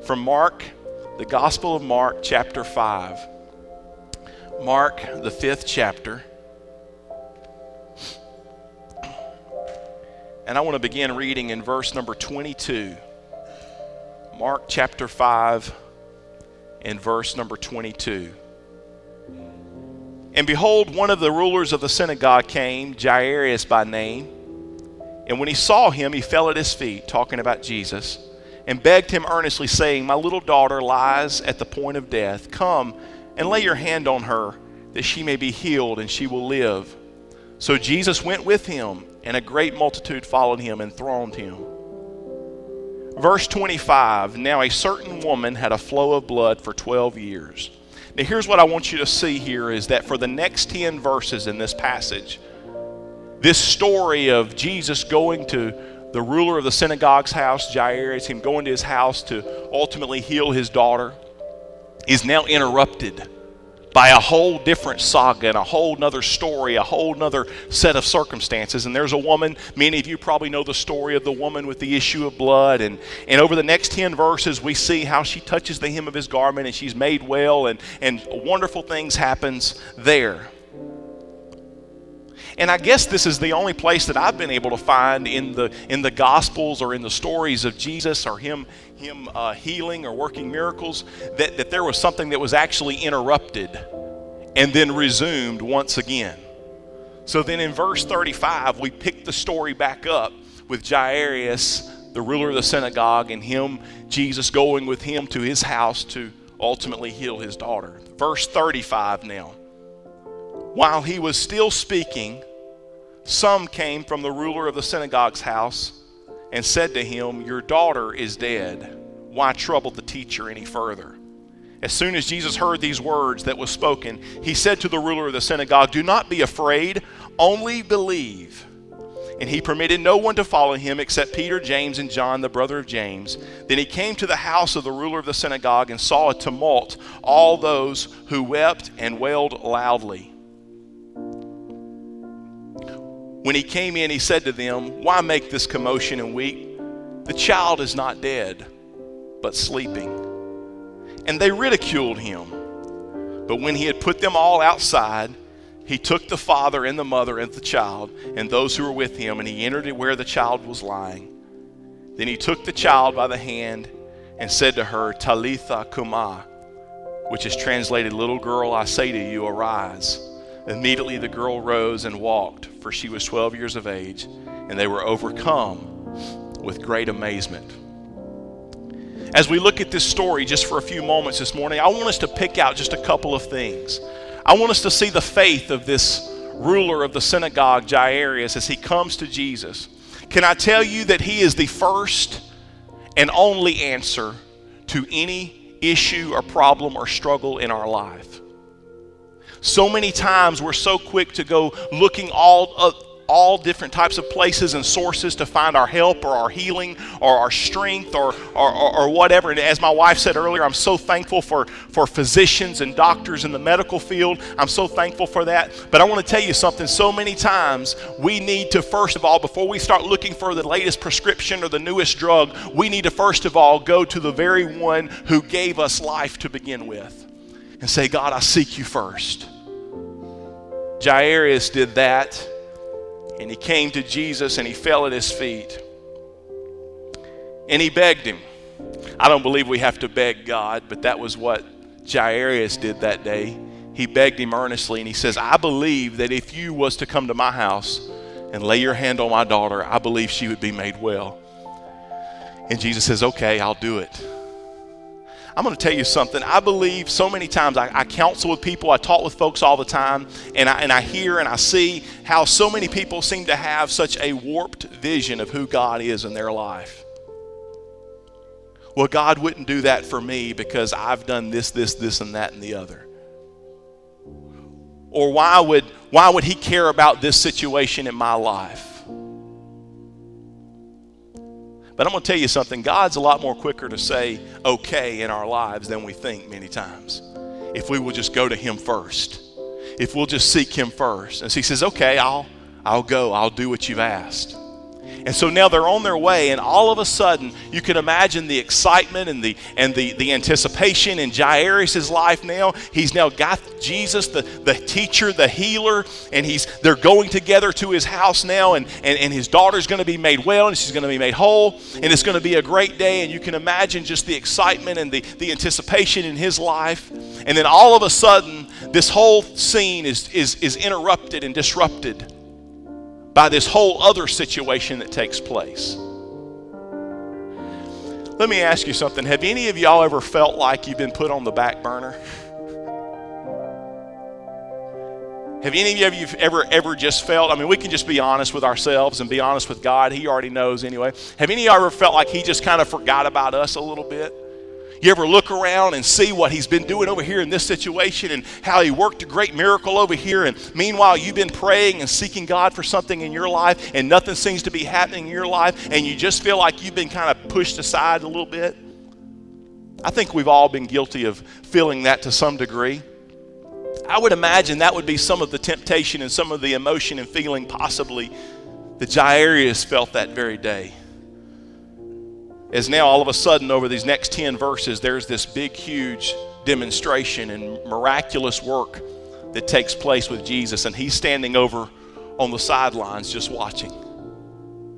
From Mark, the Gospel of Mark, chapter 5. Mark, the 5th chapter. And I want to begin reading in verse number 22. Mark chapter 5 and verse number 22. And behold, one of the rulers of the synagogue came, Jairus by name. And when he saw him, he fell at his feet, talking about Jesus, and begged him earnestly, saying, My little daughter lies at the point of death. Come and lay your hand on her, that she may be healed, and she will live. So Jesus went with him, and a great multitude followed him and thronged him. Verse 25, Now a certain woman had a flow of blood for 12 years. Now here's what I want you to see here is that for the next 10 verses in this passage, this story of Jesus going to the ruler of the synagogue's house, Jairus, him going to his house to ultimately heal his daughter, is now interrupted by a whole different saga and a whole nother story, a whole nother set of circumstances. And there's a woman, many of you probably know the story of the woman with the issue of blood. And over the next 10 verses, we see how she touches the hem of his garment and she's made well, and wonderful things happens there. And I guess this is the only place that I've been able to find in the Gospels or in the stories of Jesus or him healing or working miracles that there was something that was actually interrupted and then resumed once again. So then in verse 35, we pick the story back up with Jairus, the ruler of the synagogue, and Jesus going with him to his house to ultimately heal his daughter. Verse 35 now. While he was still speaking, some came from the ruler of the synagogue's house and said to him, Your daughter is dead. Why trouble the teacher any further? As soon as Jesus heard these words that was spoken, he said to the ruler of the synagogue, Do not be afraid, only believe. And he permitted no one to follow him except Peter, James, and John, the brother of James. Then he came to the house of the ruler of the synagogue and saw a tumult, all those who wept and wailed loudly. When he came in, he said to them, Why make this commotion and weep? The child is not dead, but sleeping. And they ridiculed him. But when he had put them all outside, he took the father and the mother and the child and those who were with him, and he entered where the child was lying. Then he took the child by the hand and said to her, Talitha Cumi, which is translated, Little girl, I say to you, arise. Immediately the girl rose and walked, for she was 12 years of age, and they were overcome with great amazement. As we look at this story just for a few moments this morning, I want us to pick out just a couple of things. I want us to see the faith of this ruler of the synagogue, Jairus, as he comes to Jesus. Can I tell you that he is the first and only answer to any issue or problem or struggle in our life? So many times we're so quick to go looking all different types of places and sources to find our help or our healing or our strength or whatever. And as my wife said earlier, I'm so thankful for physicians and doctors in the medical field. I'm so thankful for that. But I want to tell you something. So many times we need to, first of all, before we start looking for the latest prescription or the newest drug, we need to first of all go to the very one who gave us life to begin with and say, God, I seek you first. Jairus did that, and he came to Jesus and he fell at his feet and he begged him. I don't believe we have to beg God, but that was what Jairus did that day. He begged him earnestly, and he says, I believe that if you was to come to my house and lay your hand on my daughter, I believe she would be made well. And Jesus says, okay, I'll do it. I'm going to tell you something. I believe so many times I counsel with people, I talk with folks all the time, and I hear and I see how so many people seem to have such a warped vision of who God is in their life. Well, God wouldn't do that for me because I've done this, and that, and the other. Or why would he care about this situation in my life? But I'm going to tell you something. God's a lot more quicker to say okay in our lives than we think many times. If we will just go to him first. If we'll just seek him first. And so he says, okay, I'll go. I'll do what you've asked. And so now they're on their way, and all of a sudden, you can imagine the excitement and the anticipation in Jairus' life now. He's now got Jesus, the teacher, the healer, and they're going together to his house now, and his daughter's going to be made well, and she's going to be made whole, and it's going to be a great day, and you can imagine just the excitement and the anticipation in his life. And then all of a sudden, this whole scene is interrupted and disrupted by this whole other situation that takes place. Let me ask you something. Have any of y'all ever felt like you've been put on the back burner? Have any of you ever just felt, I mean, we can just be honest with ourselves and be honest with God. He already knows anyway. Have any of y'all ever felt like he just kind of forgot about us a little bit? You ever look around and see what he's been doing over here in this situation and how he worked a great miracle over here, and meanwhile you've been praying and seeking God for something in your life and nothing seems to be happening in your life, and you just feel like you've been kind of pushed aside a little bit? I think we've all been guilty of feeling that to some degree. I would imagine that would be some of the temptation and some of the emotion and feeling possibly that Jairus felt that very day. As now all of a sudden over these next 10 verses, there's this big, huge demonstration and miraculous work that takes place with Jesus, and he's standing over on the sidelines just watching.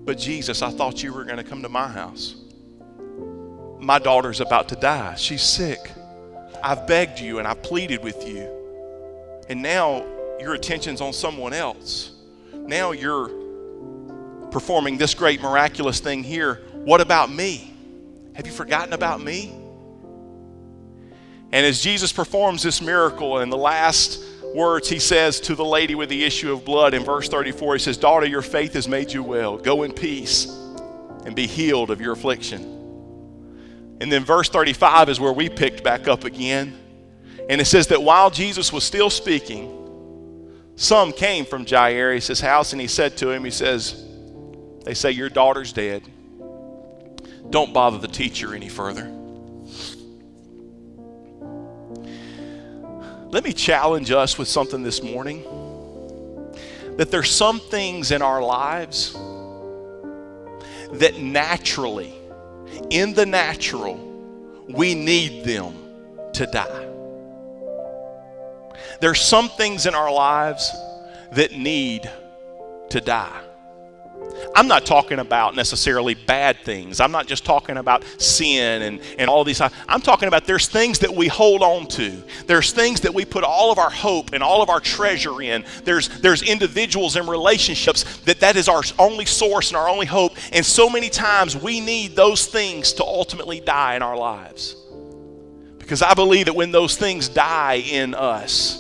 But Jesus, I thought you were going to come to my house. My daughter's about to die. She's sick. I've begged you and I've pleaded with you. And now your attention's on someone else. Now you're performing this great miraculous thing here. What about me? Have you forgotten about me? And as Jesus performs this miracle, in the last words he says to the lady with the issue of blood in verse 34, he says, "Daughter, your faith has made you well. Go in peace and be healed of your affliction." And then verse 35 is where we picked back up again. And it says that while Jesus was still speaking, some came from Jairus' house, and he said to him, they say, "Your daughter's dead. Don't bother the teacher any further." Let me challenge us with something this morning. That there's some things in our lives that naturally, in the natural, we need them to die. There's some things in our lives that need to die. I'm not talking about necessarily bad things. I'm not just talking about sin and all these. I'm talking about there's things that we hold on to. There's things that we put all of our hope and all of our treasure in. There's individuals and relationships that is our only source and our only hope. And so many times we need those things to ultimately die in our lives. Because I believe that when those things die in us,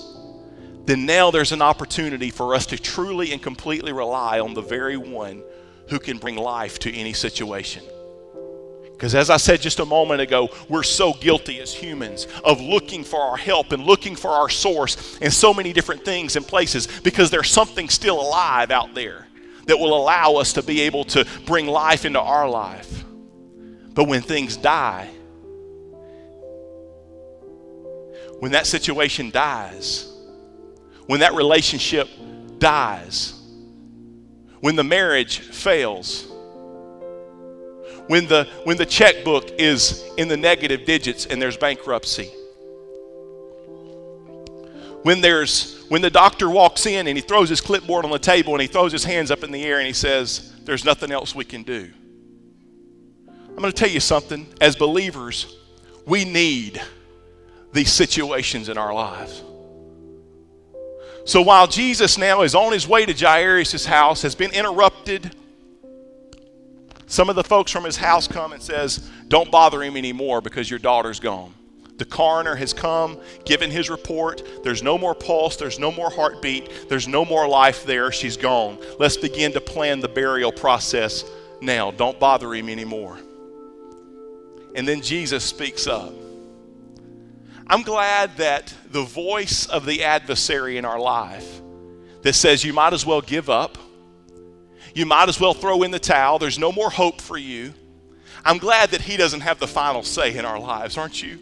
then now there's an opportunity for us to truly and completely rely on the very one who can bring life to any situation. Because as I said just a moment ago, we're so guilty as humans of looking for our help and looking for our source in so many different things and places, because there's something still alive out there that will allow us to be able to bring life into our life. But when things die, when that situation dies, when that relationship dies, when the marriage fails, when the checkbook is in the negative digits and there's bankruptcy, when the doctor walks in and he throws his clipboard on the table and he throws his hands up in the air and he says, "There's nothing else we can do." I'm going to tell you something. As believers, we need these situations in our lives. So while Jesus now is on his way to Jairus' house, has been interrupted, some of the folks from his house come and says, "Don't bother him anymore because your daughter's gone." The coroner has come, given his report. There's no more pulse. There's no more heartbeat. There's no more life there. She's gone. Let's begin to plan the burial process now. Don't bother him anymore. And then Jesus speaks up. I'm glad that the voice of the adversary in our life that says you might as well give up, you might as well throw in the towel, there's no more hope for you, I'm glad that he doesn't have the final say in our lives, aren't you?